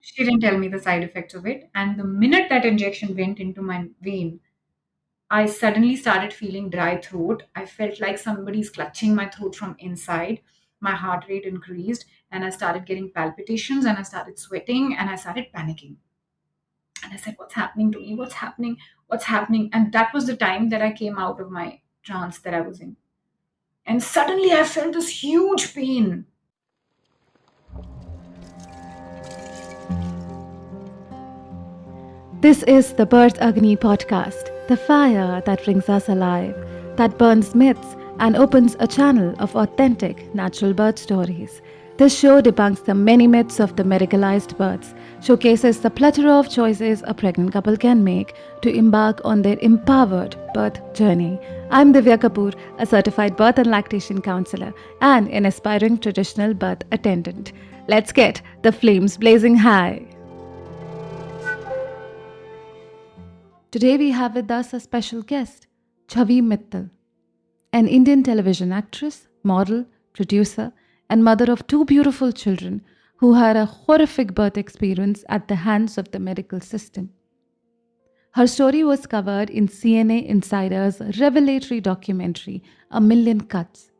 She didn't tell me the side effects of it. And the minute that injection went into my vein, I suddenly started feeling dry throat. I felt like somebody's clutching my throat from inside. My heart rate increased, and I started getting palpitations, and I started sweating, and I started panicking. And I said, "What's happening to me? What's happening? What's happening?" And that was the time that I came out of my trance that I was in. And suddenly I felt this huge pain. This is the Birth Agni podcast, the fire that brings us alive, that burns myths and opens a channel of authentic natural birth stories. This show debunks the many myths of the medicalized births, showcases the plethora of choices a pregnant couple can make to embark on their empowered birth journey. I'm Divya Kapoor, a certified birth and lactation counselor and an aspiring traditional birth attendant. Let's get the flames blazing high. Today we have with us a special guest, Chhavi Mittal, an Indian television actress, model, producer, and mother of two beautiful children who had a horrific birth experience at the hands of the medical system. Her story was covered in CNA Insider's revelatory documentary, A Million Cuts,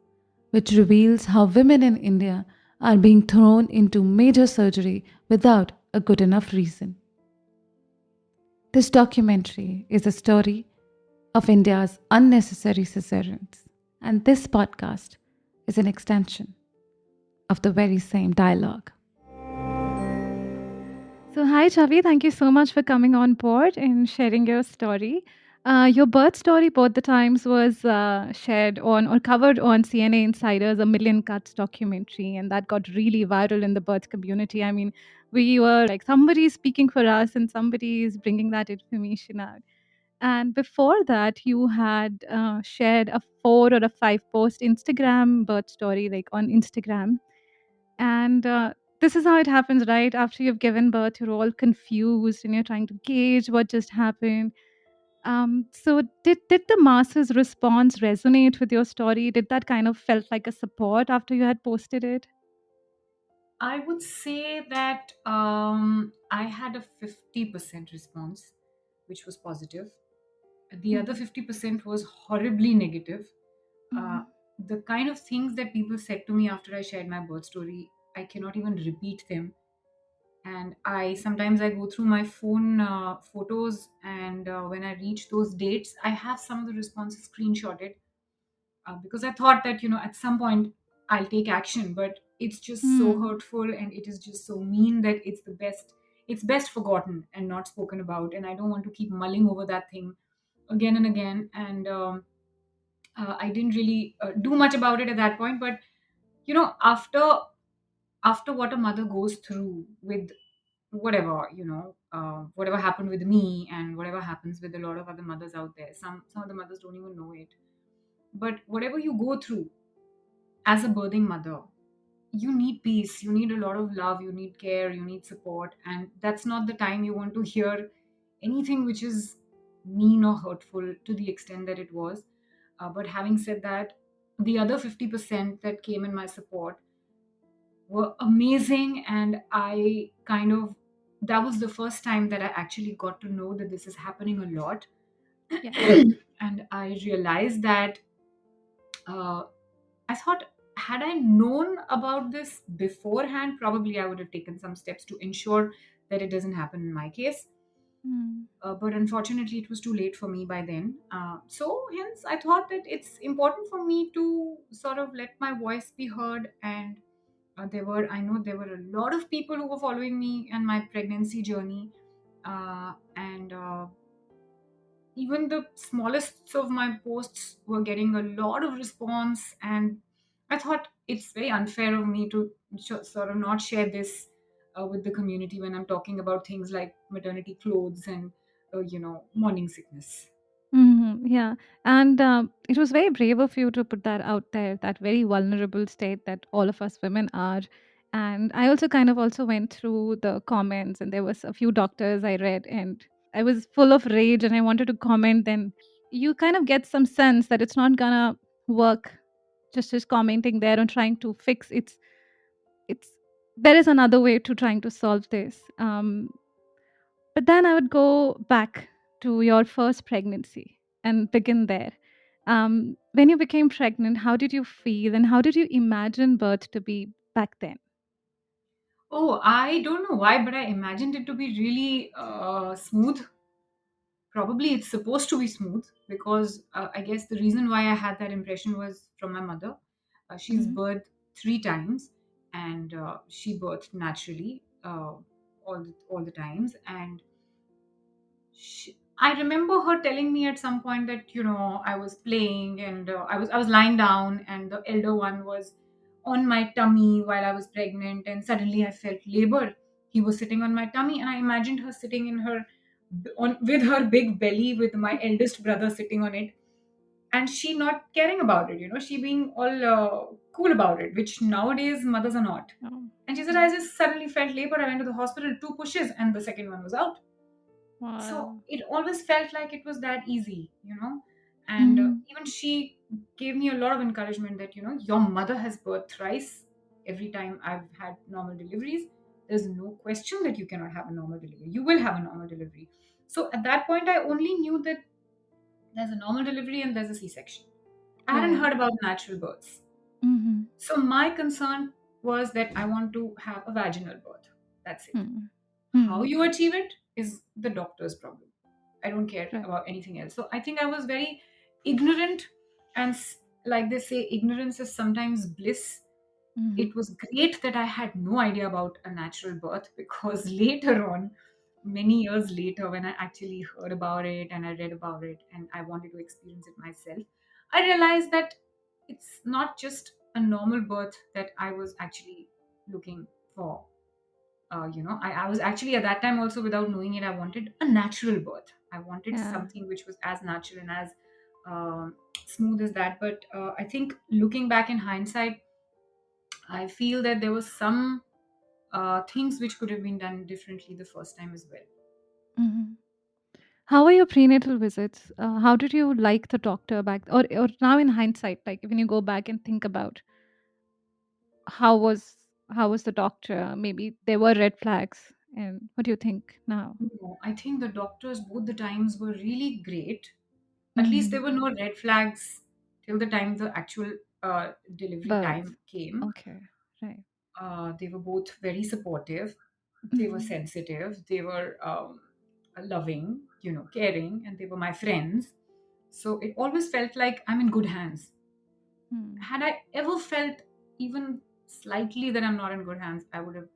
which reveals how women in India are being thrown into major surgery without a good enough reason. This documentary is a story of India's unnecessary cesareans, and this podcast is an extension of the very same dialogue. So, hi, Chavi. Thank you so much for coming on board and sharing your story. Your birth story, both the times, was shared on or covered on CNA Insider's A Million Cuts documentary, and that got really viral in the birth community. I mean, we were like, somebody's speaking for us and somebody is bringing that information out. And before that, you had shared a 4 or 5 post Instagram birth story, like on Instagram. And this is how it happens, right? After you've given birth, you're all confused and you're trying to gauge what just happened. So did the masses response resonate with your story? Did that kind of felt like a support after you had posted it? I would say that I had a 50% response, which was positive. The other 50% was horribly negative. Uh, Mhm. the kind of things that people said to me after I shared my birth story, I cannot even repeat them. And I sometimes I go through my phone photos, and when I reach those dates, I have some of the responses screenshotted, because I thought that at some point I'll take action, but it's just so Hmm. hurtful and it is just so mean that it's best forgotten and not spoken about, and I don't want to keep mulling over that thing again and again. And I didn't really do much about it at that point, but after what a mother goes through with whatever whatever happened with me and whatever happens with a lot of other mothers out there, some of the mothers don't even know it, but whatever you go through as a birthing mother, you need peace, you need a lot of love, you need care, you need support, and that's not the time you want to hear anything which is mean or hurtful to the extent that it was. But having said that, the other 50% that came in my support were amazing, and I kind of that was the first time that I actually got to know that this is happening a lot. Yes. And I realized that uh, I thought, had I known about this beforehand, probably I would have taken some steps to ensure that it doesn't happen in my case. Hmm. But unfortunately, it was too late for me by then. So, hence, I thought that it's important for me to sort of let my voice be heard. And I know there were a lot of people who were following me and my pregnancy journey. And even the smallest of my posts were getting a lot of response, and I thought it's very unfair of me to sort of not share this with the community when I'm talking about things like maternity clothes and morning sickness. Yeah. And it was very brave of you to put that out there, that very vulnerable state that all of us women are. And I also kind of also went through the comments, and there was a few doctors I read, and I was full of rage and I wanted to comment. Then you kind of get some sense that it's not gonna work, just commenting there and trying to fix it's there is another way to trying to solve this. But then I would go back to your first pregnancy and begin there. When you became pregnant, how did you feel and how did you imagine birth to be back then? Oh, I don't know why, but I imagined it to be really smooth. Probably it's supposed to be smooth because I guess the reason why I had that impression was from my mother. She's Mhm. birthed three times, and she birthed naturally all the times. And I remember her telling me at some point that I was playing and I was lying down, and the elder one was on my tummy while I was pregnant, and suddenly I felt labor. He was sitting on my tummy, and I imagined her sitting in her on with her big belly with my eldest brother sitting on it, and she not caring about it. She being all cool about it, which nowadays mothers are not. Oh, And she said, I mm. just suddenly felt labor. I went to the hospital, two pushes, and the second one was out. So Wow. it always felt like it was that easy. And Mhm. even she gave me a lot of encouragement that your mother has birthed thrice. Every time I've had normal deliveries, there's no question that you cannot have a normal delivery. You will have a normal delivery. So at that point I only knew that there's a normal delivery and there's a C-section. I hadn't Right. heard about natural births. Mhm. So my concern was that I want to have a vaginal birth. That's it. Mm. How Mm. you achieve it is the doctor's problem. I don't care Right. about anything else. So I think I was very ignorant, and like they say, ignorance is sometimes bliss. Mhm. It was great that I had no idea about a natural birth because later on, many years later, when I actually heard about it and I read about it and I wanted to experience it myself, I realized that it's not just a normal birth that I was actually looking for. I was actually at that time also, without knowing it, I wanted a natural birth. I wanted Yeah. something which was as natural and as smooth as that. But I think looking back in hindsight, I feel that there was some things which could have been done differently the first time as well. Mhm. How were your prenatal visits? How did you like the doctor back, or now in hindsight, like when you go back and think about how was how was the doctor? Maybe there were red flags, and what do you think now? No, I think the doctors both the times were really great. At least Mm. there were no red flags till the time the actual delivery Birth. time came. Okay. Right. They were both very supportive. They were Mhm. sensitive. They were loving, caring, and they were my friends. So it always felt like I'm in good hands. Mm. Had I ever felt even slightly that I'm not in good hands, I would have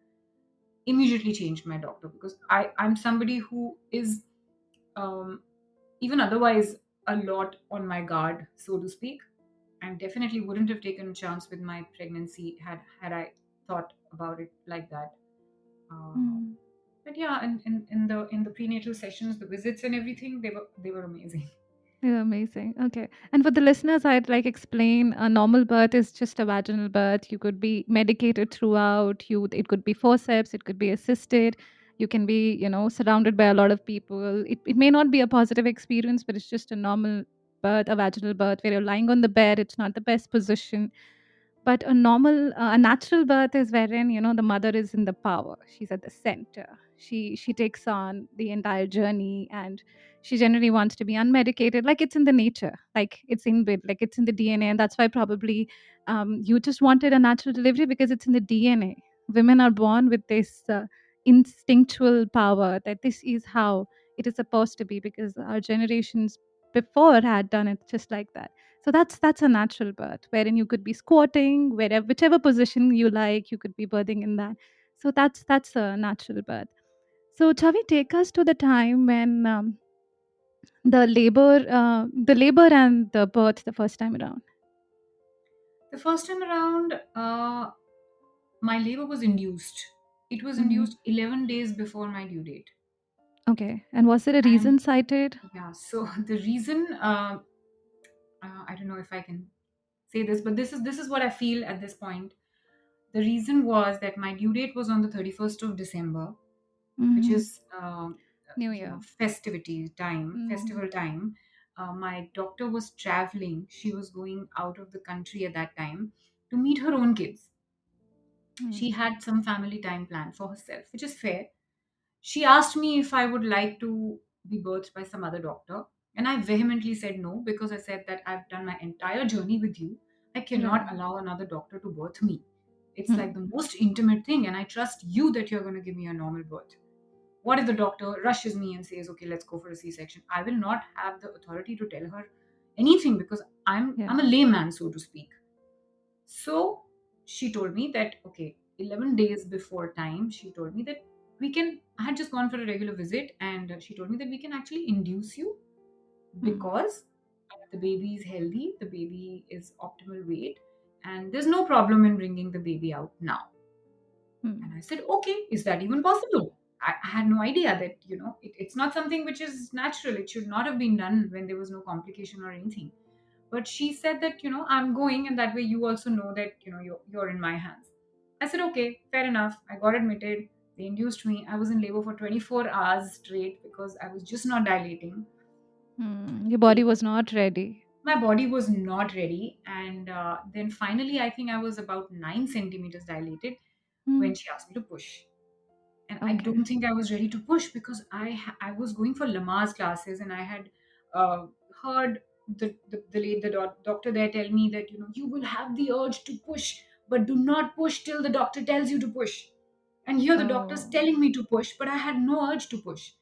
immediately changed my doctor, because I'm somebody who is um, even otherwise a lot on my guard, so to speak, and definitely wouldn't have taken a chance with my pregnancy had I thought about it like that. Mm. But yeah, in the prenatal sessions, the visits and everything, they were amazing. Yeah, amazing. Okay. And for the listeners, I'd like explain a normal birth is just a vaginal birth. You could be medicated throughout. It could be forceps, it could be assisted. You can be, surrounded by a lot of people. It may not be a positive experience, but it's just a normal birth, a vaginal birth where you're lying on the bed. It's not the best position. But a natural birth is wherein the mother is in the power. She's at the center. She takes on the entire journey, and she generally wants to be unmedicated, like it's in the nature, like it's in bit, like it's in the DNA, and that's why probably you just wanted a natural delivery because it's in the DNA. Women are born with this instinctual power that this is how it is supposed to be because our generations before had done it just like that. So that's a natural birth wherein you could be squatting, wherever whichever position you like, you could be birthing in that. So that's a natural birth. So Chavi, take us to the time when the labor and the birth the first time around. The first time around, my labor was induced. It was Hmm. induced 11 days before my due date. Okay, and was there a And reason cited? yeah, so the reason, I don't know if I can say this, but this is what I feel at this point. The reason was that my due date was on the 31st of December, which Hmm. is New Year. Hmm. festival time. My doctor was traveling. She was going out of the country at that time to meet her own kids. She Mm. had some family time planned for herself, which is fair. She asked me if I would like to be birthed by some other doctor. And I vehemently said no, because I said that I've done my entire journey with you. I cannot Right. allow another doctor to birth me. It's like Mm. the most intimate thing, and I trust you that you're going to give me a normal birth. What if the doctor rushes me and says, "Okay, let's go for a C-section"? I will not have the authority to tell her anything, because I'm Yeah. a layman, so to speak. So she told me that, okay, 11 days before time, she told me that we can. I had just gone for a regular visit, and she told me that we can actually induce you, Mm. because the baby is healthy, the baby is optimal weight, and there's no problem in bringing the baby out now. Mm. And I said, okay, is that even possible? I had no idea that, it's not something which is natural. It should not have been done when there was no complication or anything. But she said that, I'm going, and that way you also know that, you're in my hands. I said, okay, fair enough. I got admitted. They induced me. I was in labor for 24 hours straight, because I was just not dilating. Mm. Your body was not ready. My body was not ready. And then finally, I think I was about 9 centimeters dilated when Mm. she asked me to push. And I Okay. don't think I was ready to push, because I was going for Lamaze classes, and I had heard the doctor there tell me that, you will have the urge to push, but do not push till the doctor tells you to push. And here the doctor's Oh. telling me to push, but I had no urge to push.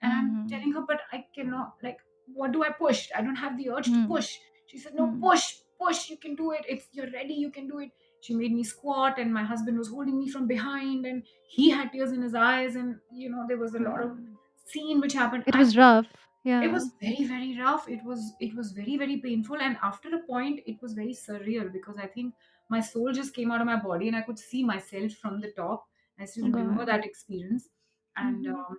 And I'm Mm. telling her, but I cannot, like, what do I push? I don't have the urge to Mm. push. She said, no, Mm. push, push, you can do it. If you're ready, you can do it. She made me squat, and my husband was holding me from behind, and he had tears in his eyes, and there was a lot of Mm. scene which happened. It was rough. It Yeah. was very, very rough. It was very, very painful, and after a point it was very surreal, because I think my soul just came out of my body, and I could see myself from the top. I still Oh remember God. that experience. And Mm-hmm.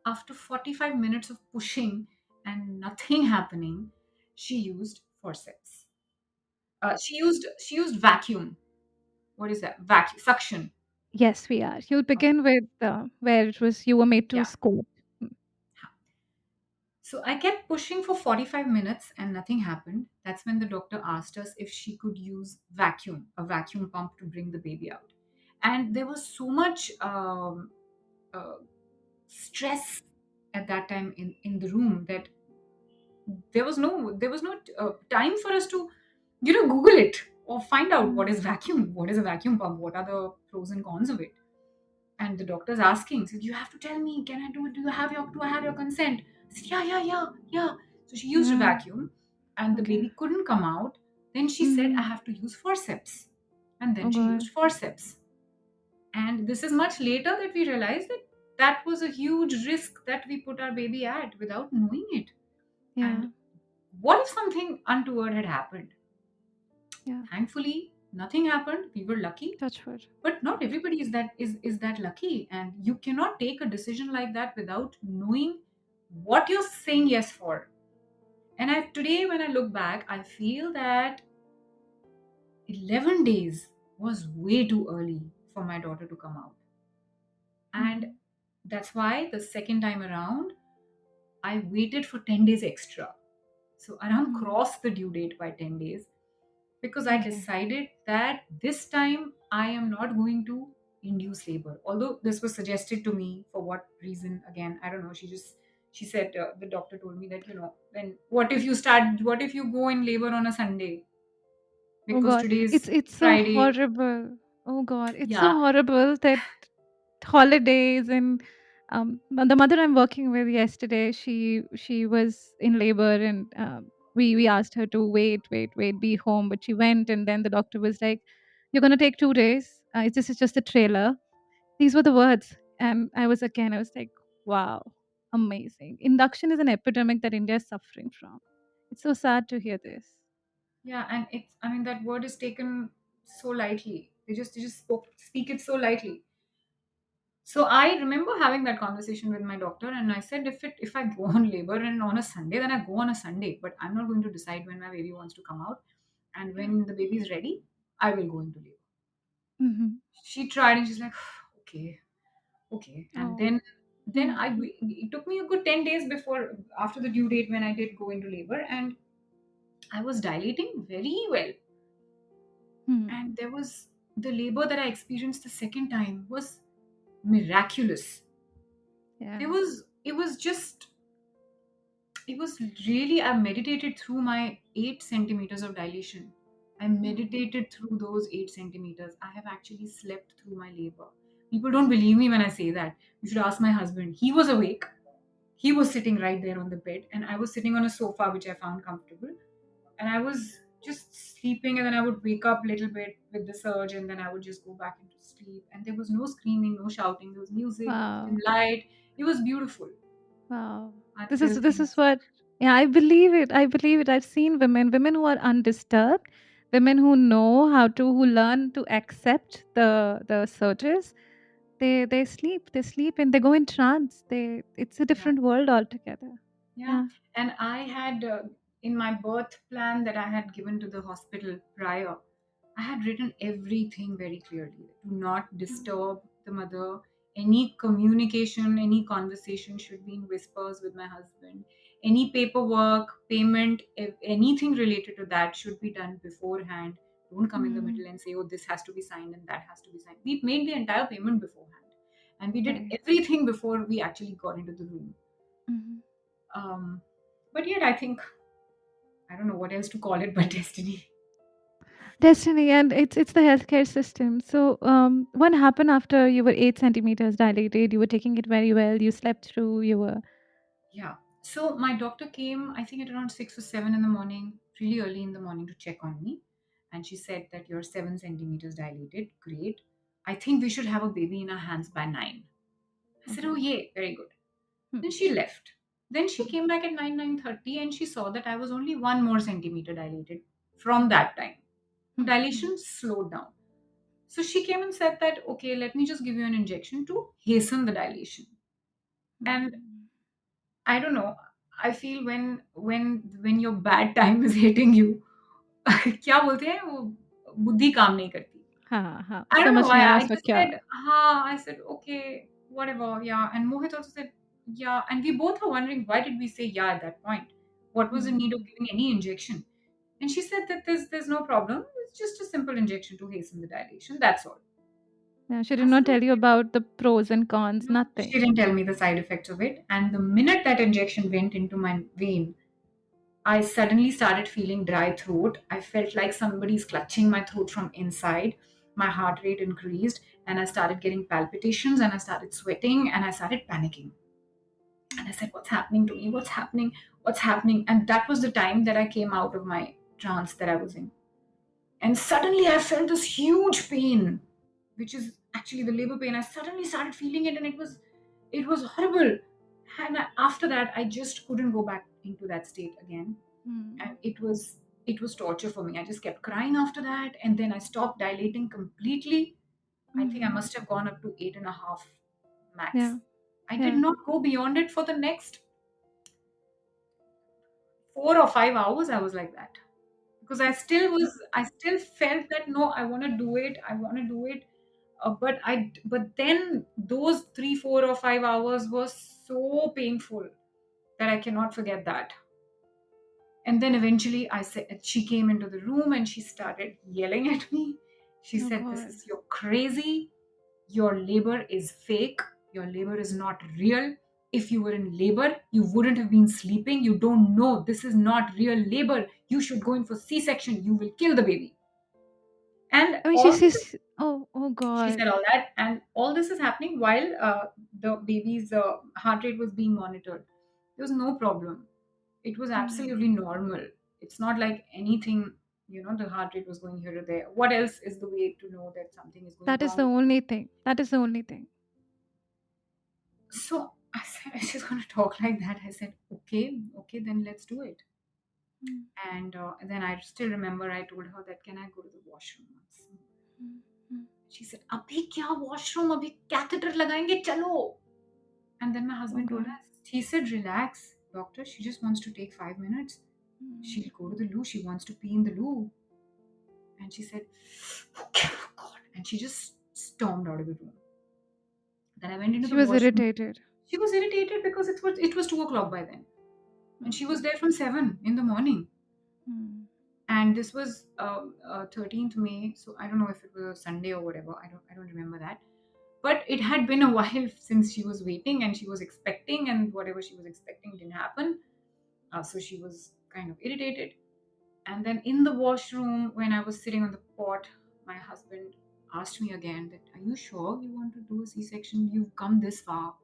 after 45 minutes of pushing and nothing happening, she used forceps. She used vacuum. What is that? Vacuum suction. Yes, we are. You'll Okay. begin with where it was you were made to Yeah. scope. Mm. So I kept pushing for 45 minutes and nothing happened. That's when the doctor asked us if she could use a vacuum pump to bring the baby out. And there was so much uh, stress at that time in the room, that there was no time for us to, Google it or find out what Mm. is vacuum, what is a vacuum pump, what are the pros and cons of it. And the doctor's asking, said, "You have to tell me. Can I do it? Do I have your consent?" I said, "Yeah, yeah, yeah, yeah." So she used a Yeah. vacuum, and the Okay. baby couldn't come out. Then she said, "I Mm-hmm. have to use forceps," and then Oh she God. used forceps. And this is much later that we realized that that was a huge risk that we put our baby at without knowing it. Yeah. And what if something untoward had happened? Yeah. Thankfully, nothing happened. We were lucky. Touch wood. But not everybody is that lucky, and you cannot take a decision like that without knowing what you're saying yes for. And today, when I look back, I feel that 11 days was way too early for my daughter to come out. And Mm-hmm. that's why the second time around, I waited for 10 days extra. So around Mm. crossed the due date by 10 days, because I Okay. decided that this time I am not going to induce labor. Although this was suggested to me, for what reason, again, I don't know. She said, the doctor told me that, then what if you go in labor on a Sunday, Oh because God. today is It's so Friday. horrible. Oh God. It's so Yeah. horrible that holidays and the mother I'm working with yesterday, she was in labor and we asked her to wait, be home, but she went and then the doctor was like, "You're gonna take 2 days. This is just a trailer." These were the words, and I was like, "Wow, amazing! Induction is an epidemic that India is suffering from. It's so sad to hear this." Yeah, and I mean, that word is taken so lightly. They just speak it so lightly. So I remember having that conversation with my doctor, and I said, if I go on labor and on a Sunday, then I go on a Sunday. But I'm not going to decide when my baby wants to come out, and Yeah. when the baby is ready, I will go into labor. Mm-hmm. She tried, and she's like, okay, okay. And Oh. then Hmm. it took me a good 10 days before after the due date when I did go into labor, and I was dilating very well, Hmm. and there was the labor that I experienced the second time was miraculous. Yeah. It was really, I meditated through my 8 centimeters of dilation. I Mm. meditated through those 8 centimeters. I have actually slept through my labor. People don't believe me when I say that. You should ask my husband. He was awake. He was sitting right there on the bed, and I was sitting on a sofa, which I found comfortable. And I was just sleeping, and then I would wake up a little bit with the surge, and then I would just go back into sleep. And there was no screaming, no shouting. There was music, there was dim Wow. light. It was beautiful Wow. This is until this is things. what, yeah, I believe it. I believe it. I've seen women who are undisturbed, women who know how to, who learn to accept the surges. They sleep and they go in trance. It's a Yeah. different world altogether. Yeah, Yeah. and I had in my birth plan that I had given to the hospital prior, I had written everything very clearly. Do not Mm. disturb the mother. Any communication, any conversation should be in whispers with my husband. Any paperwork, payment, if anything related to that should be done beforehand. Don't come in the Mm. middle and say, oh, this has to be signed and that has to be signed. We made the entire payment beforehand. And we did Right. everything before we actually got into the room. Mhm. Um, but yet, I think I don't know what else to call it but destiny. Destiny, and it's the healthcare system. So, what happened after you were 8 centimeters dilated? You were taking it very well. You slept through. You were. Yeah. So my doctor came, I think at around 6 or 7 in the morning, really early in the morning to check on me, and she said that you're 7 centimeters dilated. Great. I think we should have a baby in our hands by 9. I said, oh Okay. yay, very good. Hmm. Then she left. Then she Hmm. came back at 9:30, and she saw that I was only 1 more centimeter dilated from that time. So Hmm. Hmm. dilation slowed down. So she came and said that, okay, let me just give you an injection to hasten the dilation. And Hmm. I don't know, I feel when your bad time is hitting you, क्या बोलते हैं वो बुद्धि काम नहीं करती. हाँ, हाँ, I don't know समझ why. नहीं आ रहा I उसका just क्या. said, "Ha." I said, "Okay, whatever, yeah." And Mohit also said, "Yeah." And we both were wondering why did we say yeah at that point? What was the need of Hmm. giving any injection? And she said that there's no problem. It's just a simple injection to hasten the dilation. That's all. Yeah, she I did said, not tell you okay. about the pros and cons, No, she nothing. didn't tell me the side effects of it. And the minute that injection went into my vein, I suddenly started feeling dry throat. I felt like somebody's clutching my throat from inside. My heart rate increased, and I started getting palpitations, and I started sweating, and I started panicking. And I said, what's happening to me? What's happening? What's happening? And that was the time that I came out of my trance that I was in. And suddenly I felt this huge pain, which is actually the labor pain. I suddenly started feeling it, and it was horrible. And after that, I just couldn't go back into that state again. And Hmm. it was torture for me. I just kept crying after that, and then I stopped dilating completely. I think I Hmm. must have gone up to 8.5 Yeah, max. I did yeah. not go beyond it for the next 4 or 5 hours. I was like that because I still felt that no, I want to do it. I want to do it. But then those 3, 4, or 5 hours was so painful that I cannot forget that. And then eventually I said she came into the room and she started yelling at me. She Oh said, this God. is you're crazy. Your labor is fake. Your labor is not real. If you were in labor, you wouldn't have been sleeping. You don't know. This is not real labor. You should go in for C-section. You will kill the baby. And I mean, all this, oh she God. said all that. And all this is happening while the baby's heart rate was being monitored. There was no problem. It was absolutely Hmm. normal. It's not like anything, the heart rate was going here or there. What else is the way to know that something is going That is the wrong? only thing. That is the only thing. So I said, I just going to talk like that. I said, okay, okay, then let's do it. Hmm. And then I still remember I told her that, can I go to the washroom once? Hmm. Hmm. She said, अभी क्या washroom? अभी catheter लगाएंगे चलो. And then my Oh husband told God. us, he said, relax, doctor. She just wants to take 5 minutes. Hmm. She'll go to the loo. She wants to pee in the loo. And she said, okay, oh God. And she just stormed out of the room. Then I went into She the was washroom. irritated. She was irritated because it was 2 o'clock by then. And she Hmm. was there from 7 in the morning. Hmm. And this was 13th May, so I don't know if it was a Sunday or whatever. I don't remember that. But it had been a while since she was waiting and she was expecting, and whatever she was expecting didn't happen. So she was kind of irritated. And then in the washroom, when I was sitting on the pot, my husband asked me again that, "Are you sure you want to do a C-section? You've come this far."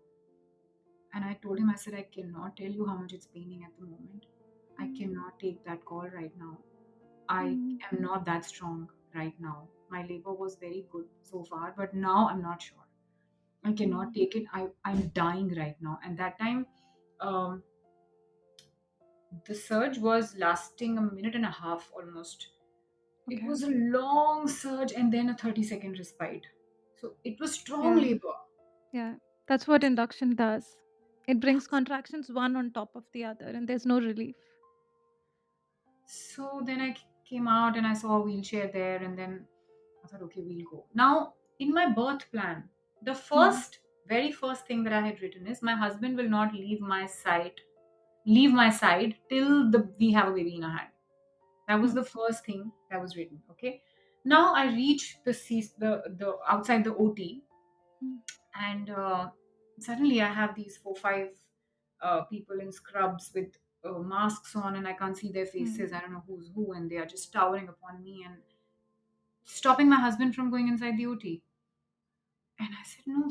And I told him, I said, "I cannot tell you how much it's paining at the moment. I Mm, cannot take that call right now. I mm, am not that strong right now. My labor was very good so far, but now I'm not sure. I cannot mm. take it. I'm dying right now." And that time, um, the surge was lasting a minute and a half almost. It Okay. was a long surge and then a 30-second respite. So it was strong Yeah. labor. Yeah. That's what induction does. It brings contractions one on top of the other, and there's no relief. So then I came out and I saw a wheelchair there, and then I thought, okay, we'll go. Now, in my birth plan, the Mm, very first thing that I had written is my husband will not leave my side till we have a baby in our hand. That was mm, the first thing that was written. Okay. Now I reach the outside the OT, mm, and suddenly I have these 4 5 people in scrubs with masks on, and I can't see their mm. faces. I don't know who's who, and they are just towering upon me and stopping my husband from going inside the OT. And I said, "No,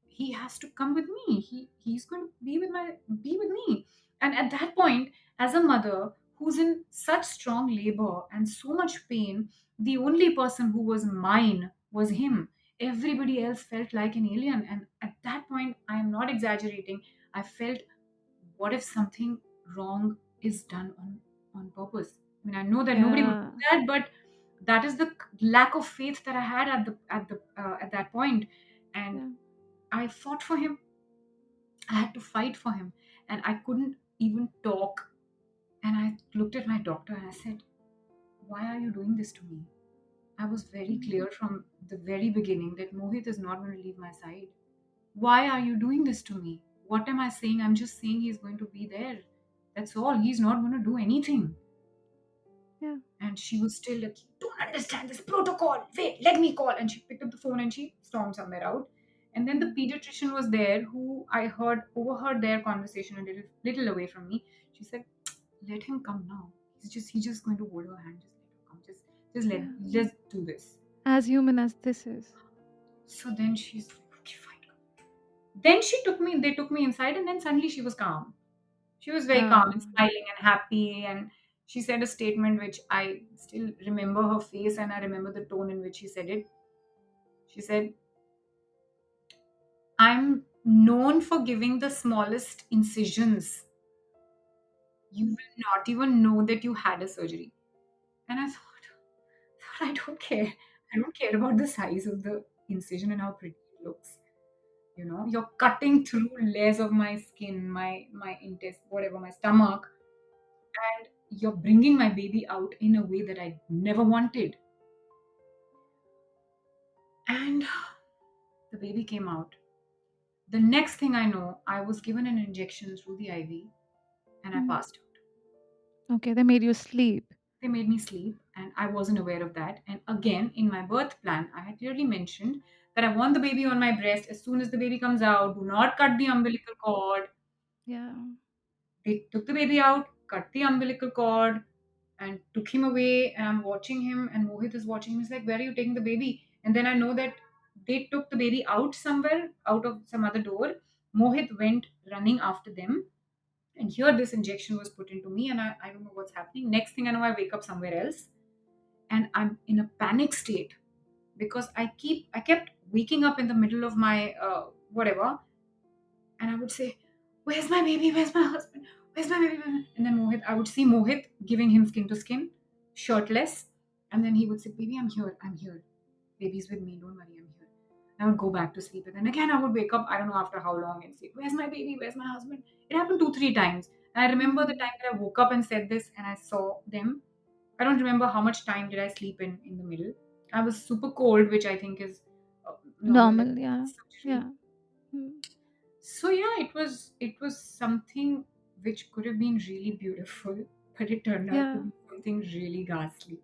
he has to come with me. He's going to be with me." And at that point, as a mother who's in such strong labor and so much pain, the only person who was mine was him. Everybody else felt like an alien. And at that point, I am not exaggerating. I felt, what if something wrong is done on purpose? I mean, I know that nobody would Yeah. do that, but that is the lack of faith that I had at that point. And Yeah. I fought for him. I had to fight for him, and I couldn't even talk. And I looked at my doctor and I said, "Why are you doing this to me?" I was very Mm, clear from the very beginning that Mohit is not going to leave my side. Why are you doing this to me? What am I saying? I'm just saying he's going to be there. That's all. He's not going to do anything. yeah. And she was still like, "You don't understand this protocol. Wait, let me call." And she picked up the phone and she stormed somewhere out. And then the Mm, pediatrician was there, who I overheard their conversation a little away from me. She said, "Let him come now. He's just going to hold her hand. Just let her come. yeah. Let's do this." As human as this is. So then she's like, "Okay, fine." Then they took me inside, and then suddenly she was calm. She was very calm and Uh, smiling and happy, and she said a statement which I still remember her face and I remember the tone in which she said it. She said, "I'm known for giving the smallest incisions. You will not even know that you had a surgery." And I thought, I don't care. I don't care about the size of the incision and how pretty it looks. You're cutting through layers of my skin, my intestine, whatever, my stomach, and you're bringing my baby out in a way that I never wanted. And the baby came out. The next thing I know, I was given an injection through the IV and I mm. passed out. Okay, they made you sleep. They made me sleep and I wasn't aware of that. And again, in my birth plan, I had clearly mentioned that I want the baby on my breast as soon as the baby comes out. Do not cut the umbilical cord. Yeah. They took the baby out, cut the umbilical cord, and took him away. And I'm watching him, and Mohit is watching him. He's like, "Where are you taking the baby?" And then I know that they took the baby out somewhere, out of some other door. Mohit went running after them. And here this injection was put into me, and I don't know what's happening. Next thing I know, I wake up somewhere else, and I'm in a panic state because I kept waking up in the middle of my whatever, and I would say, "Where's my baby? Where's my husband? Where's my baby?" And then I would see Mohit giving him skin to skin, shirtless, and then he would say, "Baby, I'm here. I'm here. Baby's with me. Don't worry, I'm here." I would go back to sleep, and then again I would wake up. I don't know after how long and say, "Where's my baby? Where's my husband?" It happened 2 3 times, and I remember the Mm. time that I woke up and said this, and I saw them. I don't remember how much time did I sleep in the middle. I was super cold, which I think is normal at Normal, yeah. surgery. Yeah. Mm. So yeah, it was something which could have been really beautiful, but it turned out to Yeah. be something really ghastly.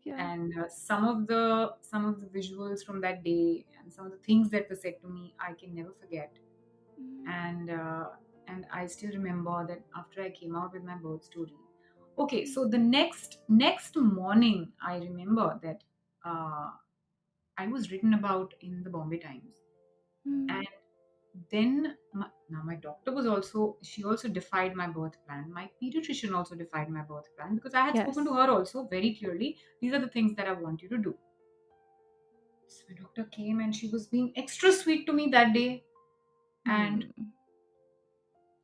Yeah. And some of the visuals from that day and some of the things that were said to me, I can never forget. Mm. And I still remember that after I came out with my birth story. Okay, so the next morning, I remember that uh, I was written about in the Bombay Times. Mm. And then now my doctor was also, she also defied my birth plan. My pediatrician also defied my birth plan, because I had spoken to Yes. her also very clearly. These are the things that I want you to do. So my doctor came and she was being extra sweet to me that day. And Mm.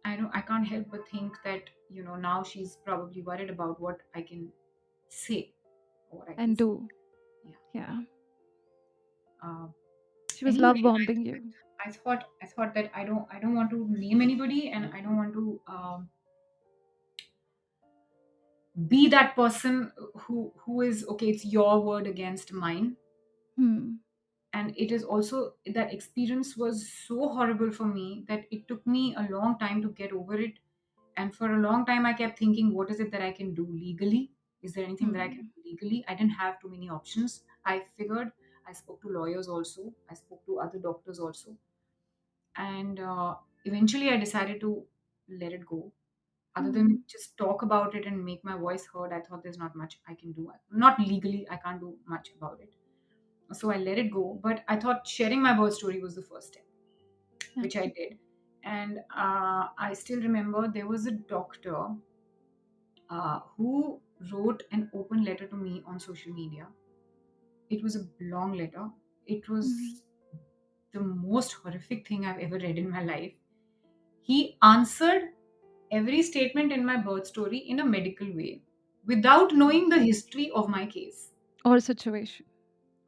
I can't help but think that, now she's probably worried about what I can say or what I can And say. do. Yeah. Yeah. Uh, She was anyway, love bombing you. I thought that I don't want to name anybody, and I don't want to be that person who is okay. It's your word against mine. Hmm. And it is also, that experience was so horrible for me that it took me a long time to get over it. And for a long time I kept thinking, what is it that I can do legally? Is there anything that I can Hmm. do legally? I didn't have too many options. I figured, I spoke to lawyers also, I spoke to other doctors also. And eventually I decided to let it go. Other than Hmm. just talk about it and make my voice heard, I thought there's not much I can do. Not legally, I can't do much about it. So I let it go. But I thought sharing my birth story was the first step, Yeah. which I did. And I still remember there was a doctor who wrote an open letter to me on social media. It was a long letter. It Hmm. was the most horrific thing I've ever read in my life. He answered every statement in my birth story in a medical way without Hmm. knowing the history of my case Or situation.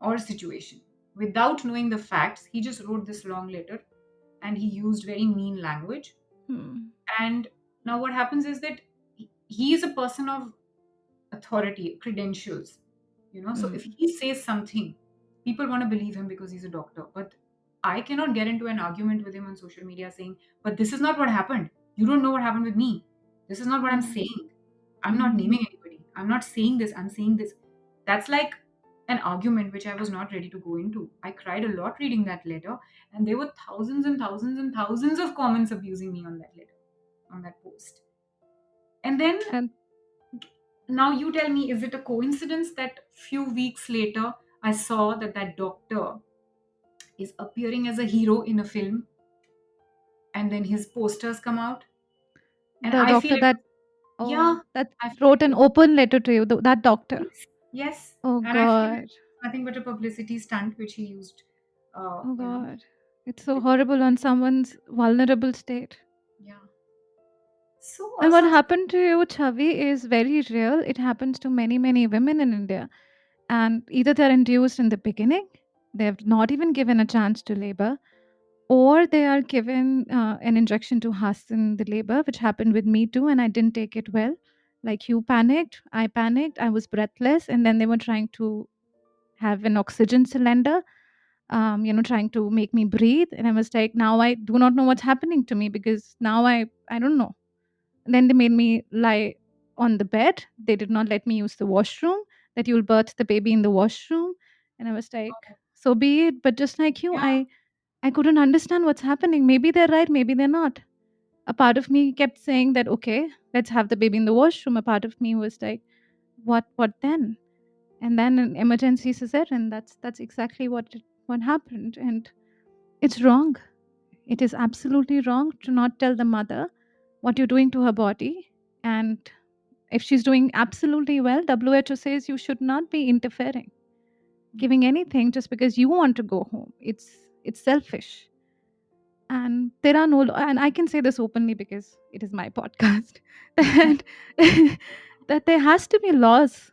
or situation. Without knowing the facts, he just wrote this long letter, and he used very mean language. Hmm. And now what happens is that he is a person of authority, credentials, so if Hmm. he says something, people want to believe him because he's a doctor. But I cannot get into an argument with him on social media saying, but this is not what happened. You don't know what happened with me. This is not what I'm Yeah. saying. I'm not Hmm. naming anybody. I'm not saying this. I'm saying this. That's like an argument which I was not ready to go into. I cried a lot reading that letter, and there were thousands and thousands and thousands of comments abusing me on that letter, on that post. And then, And now you tell me, is it a coincidence that few weeks later I saw that that doctor is appearing as a hero in a film, and then his posters come out, and the I feel doctor it that, was, oh, yeah, that I feel wrote it an was, open letter to you, that doctor. yes, yes, Oh and I feel it God. was nothing but a publicity stunt which he used, Oh you know, God. It's so horrible on someone's vulnerable state. yeah. So And what so happened to you, Chavi, is very real. It happens to many, many women in India. And either they're induced in the beginning, they've not even given a chance to labor, or they are given an injection to hasten the labor, which happened with me too. And I didn't take it well. Like you panicked, I was breathless. And then they were trying to have an oxygen cylinder, trying to make me breathe. And I was like, now I do not know what's happening to me because now I don't know. Then they made me lie on the bed. They did not let me use the washroom, that you'll birth the baby in the washroom. And I was like, oh, so be it. But just like you, yeah, I couldn't understand what's happening. Maybe they're right, maybe they're not. A part of me kept saying that, okay, let's have the baby in the washroom. A part of me was like, what then? And then an emergency cesarean. That's exactly what happened. And it's wrong. It is absolutely wrong to not tell the mother what you're doing to her body. And if she's doing absolutely well, WHO says you should not be interfering, giving anything just because you want to go home. It's selfish. And there are no and I can say this openly because it is my podcast, that that there has to be laws,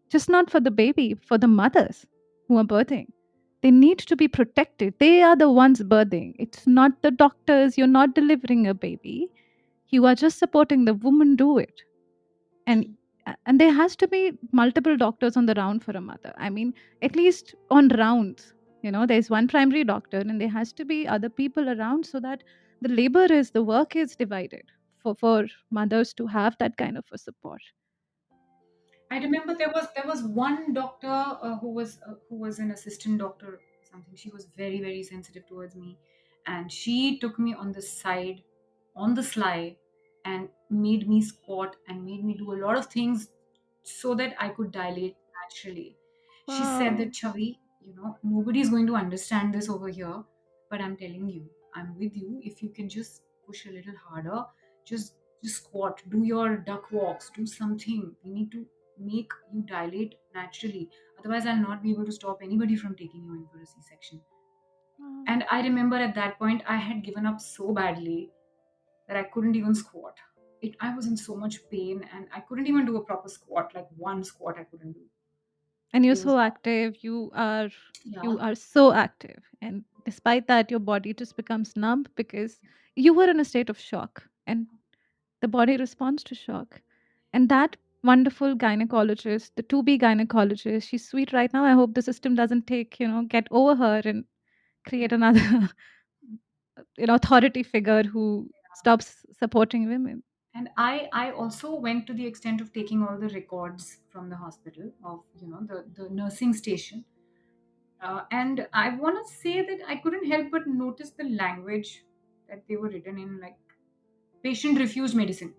just not for the baby, for the mothers who are birthing. They need to be protected. They are the ones birthing. It's not the doctors. You're not delivering a baby. You are just supporting the woman do it. and true. and there has to be multiple doctors on the round for a mother. I mean, at least on rounds, there's one primary doctor and there has to be other people around so that the work is divided for mothers to have that kind of a support. I remember there was one doctor who was an assistant doctor or something. She was very very sensitive towards me, and she took me on the side, on the sly, and made me squat and made me do a lot of things so that I could dilate naturally. She said that, Wow. Chavi, nobody is going to understand this over here, but I'm telling you, I'm with you. If you can just push a little harder, just just squat, do your duck walks, do something. We need to make you dilate naturally. Otherwise, I'll not be able to stop anybody from taking you in for a C-section. Wow. And I remember at that point, I had given up so badly that I couldn't even squat. I was in so much pain and I couldn't even do a proper squat, like one squat I couldn't do. And you're It was, so active. You yeah, are so active. And despite that, your body just becomes numb because you were in a state of shock. And the body responds to shock. And that wonderful gynecologist, the to be gynecologist, she's sweet right now. I hope the system doesn't get over her and create yeah. another authority figure who stops supporting women. And I also went to the extent of taking all the records from the hospital of, the nursing station. And I want to say that I couldn't help but notice the language that they were written in, like patient refused medicine.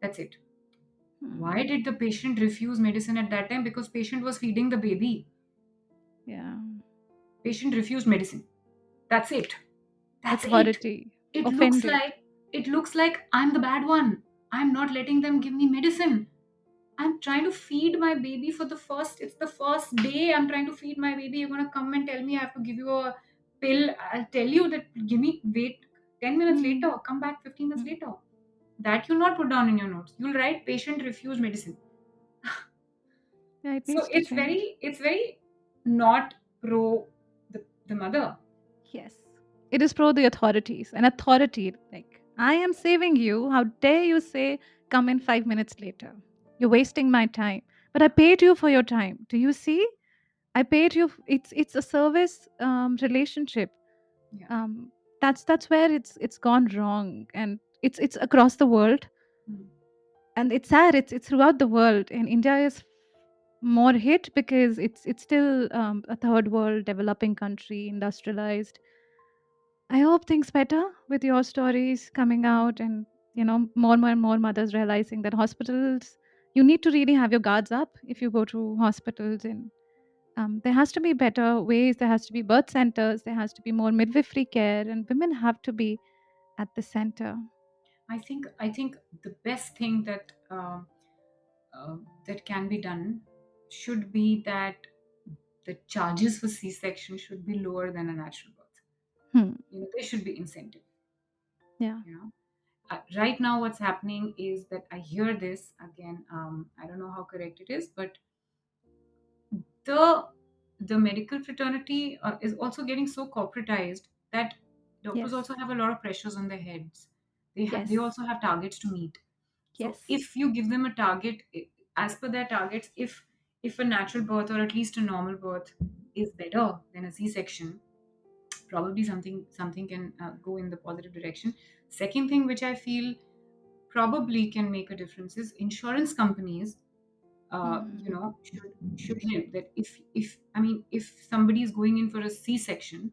That's it. Hmm. Why did the patient refuse medicine at that time? Because patient was feeding the baby. Yeah. Patient refused medicine. That's it. That's it. Authority. It looks Offended. like it looks like I'm the bad one. I'm not letting them give me medicine. I'm trying to feed my baby for it's the first day I'm trying to feed my baby. You're gonna come and tell me I have to give you a pill. I'll tell you that wait 10 minutes Hmm. later, come back 15 minutes Hmm. later. That you'll not put down in your notes. You'll write patient refused medicine. Yeah, it So needs to change. it's very not pro the mother. Yes. It is pro the authorities. And authority, like, I am saving you. How dare you say, come in 5 minutes later? You're wasting my time. But I paid you for your time. Do you see? I paid you. It's a service relationship. Yeah. Um, that's where it's gone wrong, and it's across the world, Mm. and it's sad. It's throughout the world, and India is more hit because it's still a third world developing country, industrialized. I hope things better with your stories coming out, and more and more mothers realizing that hospitals, you need to really have your guards up if you go to hospitals, and there has to be better ways. There has to be birth centers. There has to be more midwifery care, and women have to be at the center. I think the best thing that can be done should be that the charges for C-section should be lower than a natural birth. Hmm. There should be incentive. Yeah. You know, right now what's happening is that I hear this again. I don't know how correct it is, but the the medical fraternity is also getting so corporatized that doctors Yes. also have a lot of pressures on their heads. They Yes. also have targets to meet. So Yes. if you give them a target as per their targets, if a natural birth or at least a normal birth is better than a C-section, probably something can go in the positive direction. Second thing which I feel probably can make a difference is insurance companies Hmm. should help. That if somebody is going in for a C-section,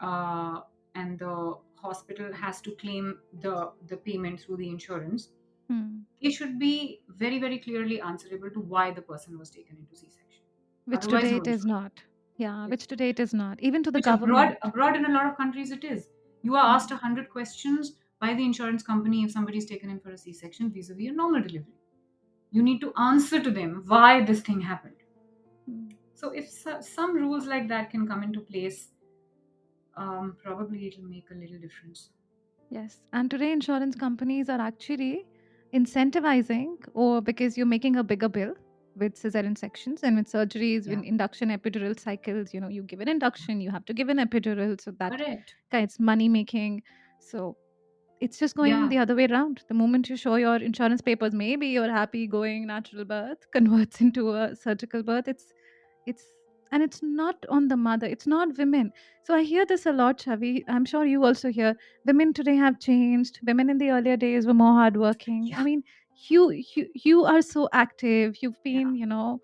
uh, and the hospital has to claim the payment through the insurance, Hmm. they should be very very clearly answerable to why the person was taken into C-section. Which Otherwise, today no it is insurance. not. Yeah, Which which today it is not. Even to the which abroad government. abroad in a lot of countries it is. You are asked Hmm. 100 questions by the insurance company if somebody is taken in for a C-section vis-a-vis a normal delivery. You need to answer to them why this thing happened. Hmm. So if some rules like that can come into place, probably it'll make a little difference. Yes. And today insurance companies are actually incentivizing, or because you're making a bigger bill with cesarean sections and with surgeries, with Yeah, induction epidural cycles, you give an induction, you have to give an epidural. So that correct. kind of money making. So it's just going Yeah, the other way around. The moment you show your insurance papers, maybe your happy going natural birth converts into a surgical birth. It's and it's not on the mother. It's not women. So I hear this a lot, Chavi. I'm sure you also hear women today have changed. Women in the earlier days were more hardworking. I yeah, mean, You are so active. You've Yeah. been,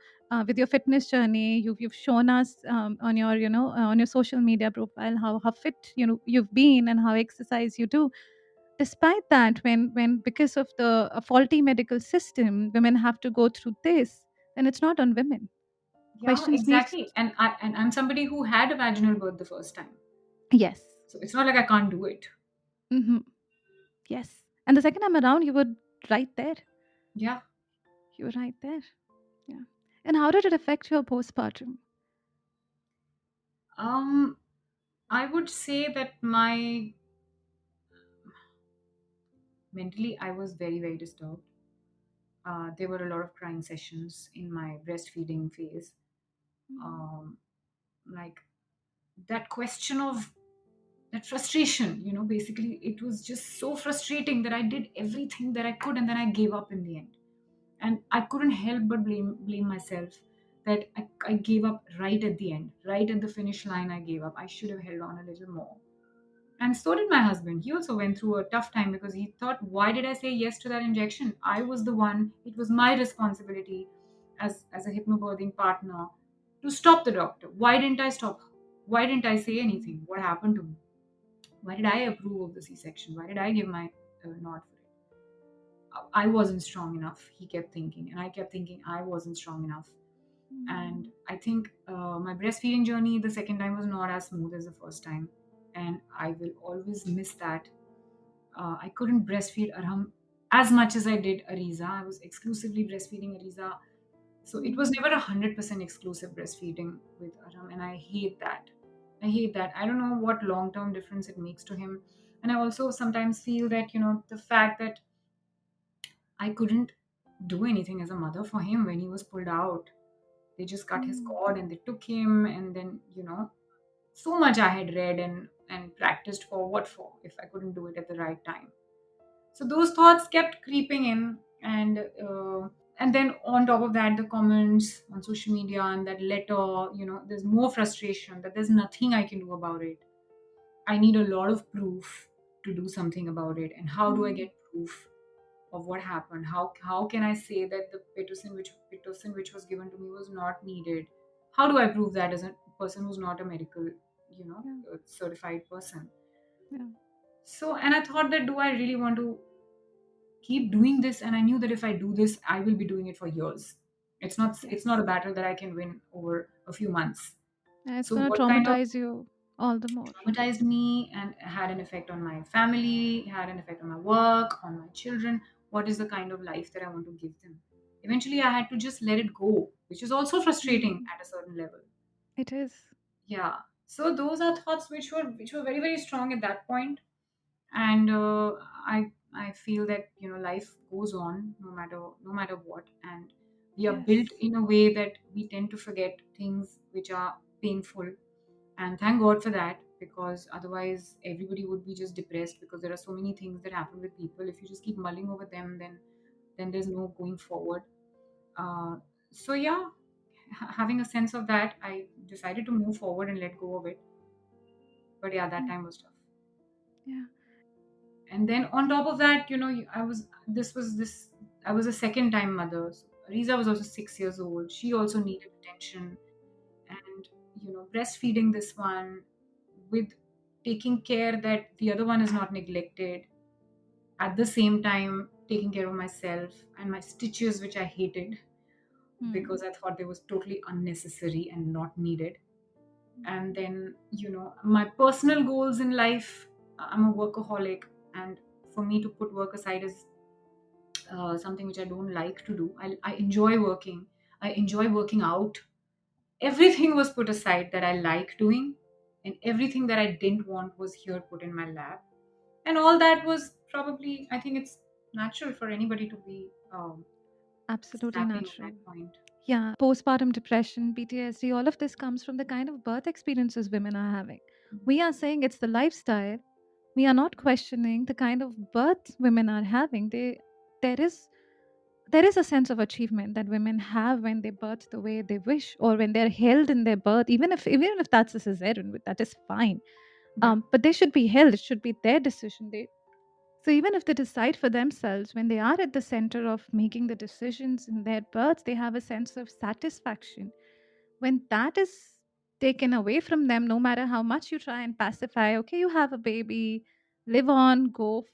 with your fitness journey. You've shown us on your, on your social media profile how fit you've been and how exercise you do. Despite that, when because of the faulty medical system, women have to go through this, then it's not on women. Yeah, Questions needs. exactly. And I'm somebody who had a vaginal birth the first time. Yes. So it's not like I can't do it. Hmm. Yes. And the second time around, you were right there. Yeah. You were right there. Yeah. And how did it affect your postpartum? Um, I would say that my mentally I was very, very disturbed. There were a lot of crying sessions in my breastfeeding phase. Mm, Um, like that question of that frustration, basically it was just so frustrating that I did everything that I could and then I gave up in the end. And I couldn't help but blame myself that I gave up right at the end, right at the finish line. I gave up. I should have held on a little more. And so did my husband. He also went through a tough time because he thought, why did I say yes to that injection? I was the one, it was my responsibility as a hypnobirthing partner to stop the doctor. Why didn't I stop? Why didn't I say anything? What happened to me? Why did I approve of the C-section? Why did I give my nod for it? I wasn't strong enough, he kept thinking. And I kept thinking I wasn't strong enough. And mm, I think my breastfeeding journey the second time was not as smooth as the first time. And I will always miss that. I couldn't breastfeed Arham as much as I did Ariza. I was exclusively breastfeeding Ariza. So it was mm, never 100% exclusive breastfeeding with Arham. And I hate that. I hate that. I don't know what long term difference it makes to him. And I also sometimes feel that, the fact that I couldn't do anything as a mother for him when he was pulled out. They just cut his mm, cord and they took him, and then, so much I had read and practiced for what for if I couldn't do it at the right time. So those thoughts kept creeping in, and then on top of that, the comments on social media and that letter, there's more frustration that there's nothing I can do about it. I need a lot of proof to do something about it. And how do I mm. get proof of what happened? How can I say that the pitocin which was given to me was not needed? How do I prove that as a person who's not a medical, Yeah, certified person? yeah, So, and I thought that, do I really want to keep doing this? And I knew that if I do this, I will be doing it for years. It's not yes. a battle that I can win over a few months. Yeah, it's So gonna what kind of traumatize you all the more. traumatized me and had an effect on my family, had an effect on my work, on my children? What is the kind of life that I want to give them? Eventually I had to just let it go, which is also frustrating Mm, at a certain level. it is. Yeah. So those are thoughts which were very, very strong at that point. And I feel that, life goes on no matter what. And we are Yes, built in a way that we tend to forget things which are painful. And thank God for that, because otherwise everybody would be just depressed, because there are so many things that happen with people. If you just keep mulling over them, then there's no going forward. So yeah, having a sense of that, I decided to move forward and let go of it. But yeah, that yeah, time was tough. yeah. And then on top of that, I was this was this I was a second time mother. So Riza was also 6 years old. She also needed attention. And breastfeeding this one with taking care that the other one is not neglected, at the same time taking care of myself and my stitches, which I hated Mm, because I thought they was totally unnecessary and not needed. And then, my personal goals in life, I'm a workaholic, and for me to put work aside is something which I don't like to do. I enjoy working. I enjoy working out. Everything was put aside that I like doing, and everything that I didn't want was here put in my lap. And all that was probably, I think it's natural for anybody to be absolutely snapping at natural. that point. Yeah, postpartum depression, PTSD, all of this comes from the kind of birth experiences women are having. We are saying it's the lifestyle. We are not questioning the kind of birth women are having. There is there is a sense of achievement that women have when they birth the way they wish, or when they're held in their birth, even if that's a cesarean, that is fine. Yeah. But they should be held. It should be their decision. So even if they decide for themselves, when they are at the center of making the decisions in their births, they have a sense of satisfaction. When that is taken away from them, no matter how much you try and pacify, okay, you have a baby, live on, go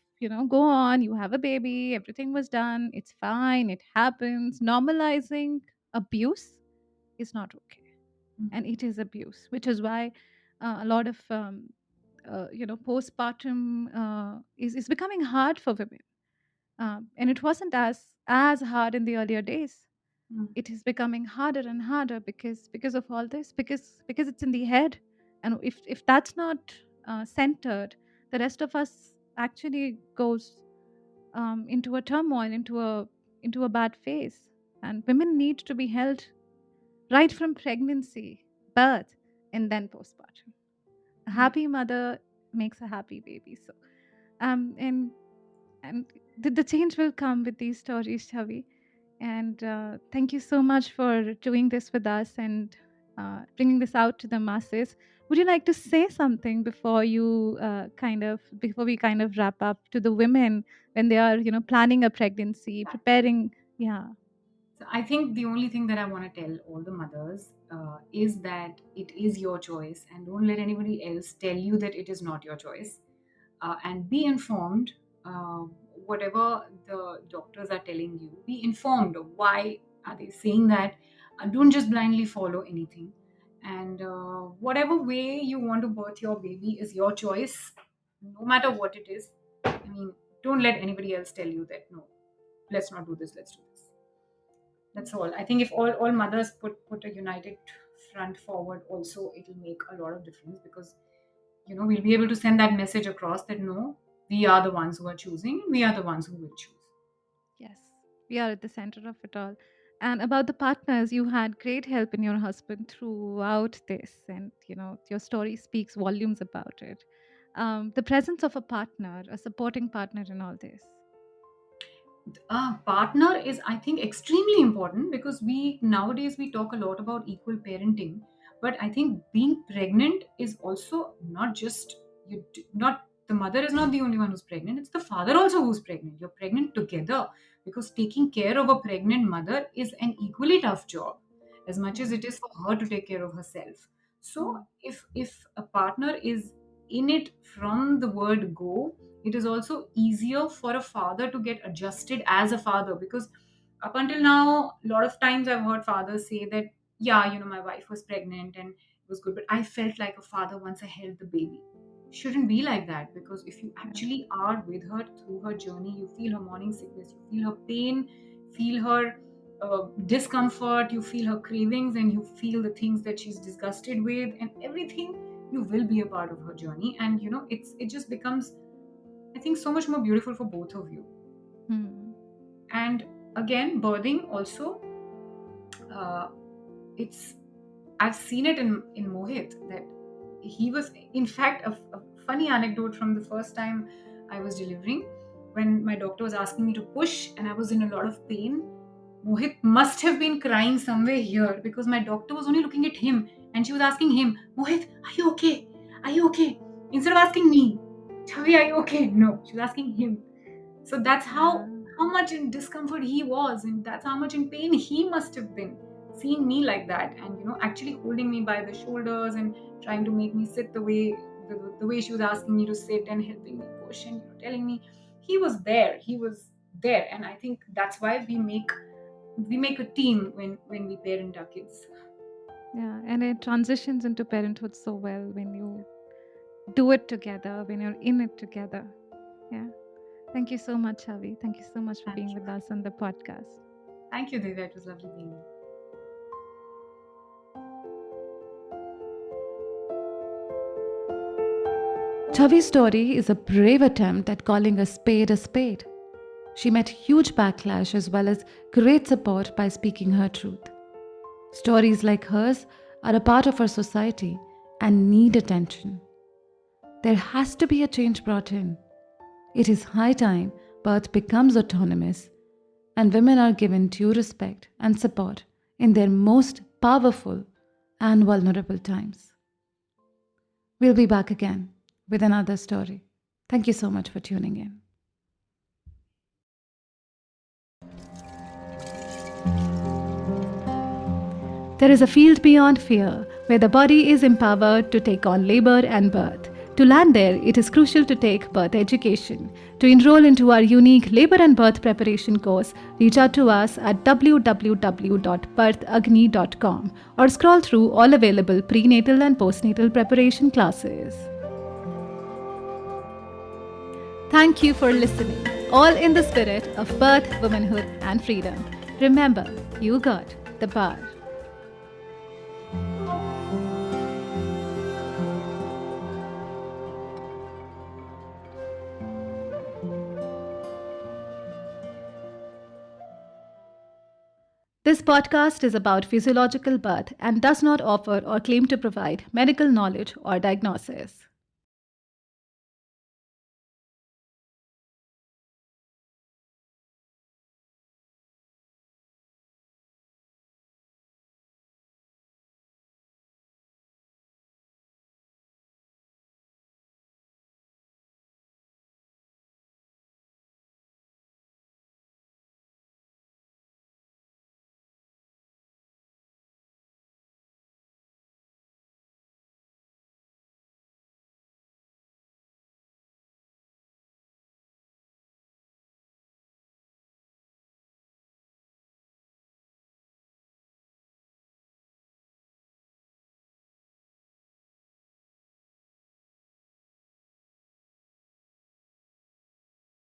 on, you have a baby, everything was done, it's fine, it happens. Normalizing abuse is not okay. Mm. And it is abuse, which is why a lot of postpartum is becoming hard for women, and it wasn't as hard in the earlier days. Mm. It is becoming harder and harder because of all this, because it's in the head. And if that's not centered, the rest of us actually goes into a turmoil, into a bad phase. And women need to be held right from pregnancy, birth, and then postpartum. A Yeah. happy mother makes a happy baby. So and the change will come with these stories, Chavi. And thank you so much for doing this with us and bringing this out to the masses. Would you like to say something before we kind of wrap up, to the women when they are planning a pregnancy, preparing? Yeah. So I think the only thing that I want to tell all the mothers is that it is your choice, and don't let anybody else tell you that it is not your choice. And be informed. Uh, Whatever the doctors are telling you, be informed of why are they saying that. Don't just blindly follow anything. And whatever way you want to birth your baby is your choice, no matter what it is. I mean, don't let anybody else tell you that no, let's not do this. Let's do this. That's all. I think if all mothers put a united front forward, also it'll make a lot of difference, because we'll be able to send that message across that no, we are the ones who are choosing, we are the ones who will choose. Yes, we are at the center of it all. And about the partners, you had great help in your husband throughout this, and your story speaks volumes about it. The presence of a partner, a supporting partner in all this. Partner is, I think, extremely important, because we nowadays we talk a lot about equal parenting, but I think being pregnant is also not just not the mother is not the only one who's pregnant, it's the father also who's pregnant. You're pregnant together, because taking care of a pregnant mother is an equally tough job, as much as Yeah. it is for her to take care of herself. So Mm. if a partner is in it from the word go, it is also easier for a father to get adjusted as a father, because up until now, a lot of times I've heard fathers say that, yeah, my wife was pregnant and it was good, but I felt like a father once I held the baby. Shouldn't be like that, because if you Yeah. actually are with her through her journey, you feel her morning sickness, you feel her pain, feel her discomfort, you feel her cravings, and you feel the things that she's disgusted with, and everything. You will be a part of her journey, and it just becomes, I think, so much more beautiful for both of you. Mm. And again, birthing also, uh, it's I've seen it in Mohit, that he was, in fact, a funny anecdote from the first time I was delivering, when my doctor was asking me to push and I was in a lot of pain. Mohit must have been crying somewhere here, because my doctor was only looking at him and she was asking him, Mohit, are you okay? Are you okay? Instead of asking me, Chavi, are you okay? No, she was asking him. So that's Yeah. how much in discomfort he was, and that's how much in pain he must have been, seeing me like that, and actually holding me by the shoulders and trying to make me sit the way she was asking me to sit, and helping me push, and telling me he was there. And I think that's why we make a team when we parent our kids. Yeah. And it transitions into parenthood so well when you do it together, when you're in it together. Yeah. Thank you so much, Avi. Thank you so much for Thank being you. with us on the podcast. Thank you, Divya. It was lovely being here. Chavi's story is a brave attempt at calling a spade a spade. She met huge backlash as well as great support by speaking her truth. Stories like hers are a part of our society and need attention. There has to be a change brought in. It is high time birth becomes autonomous and women are given due respect and support in their most powerful and vulnerable times. We'll be back again with another story. Thank you so much for tuning in. There is a field beyond fear, where the body is empowered to take on labor and birth. To land there, it is crucial to take birth education. To enroll into our unique labor and birth preparation course, reach out to us at www.birthagni.com or scroll through all available prenatal and postnatal preparation classes. Thank you for listening, all in the spirit of birth, womanhood, and freedom. Remember, you got the power. This podcast is about physiological birth and does not offer or claim to provide medical knowledge or diagnosis.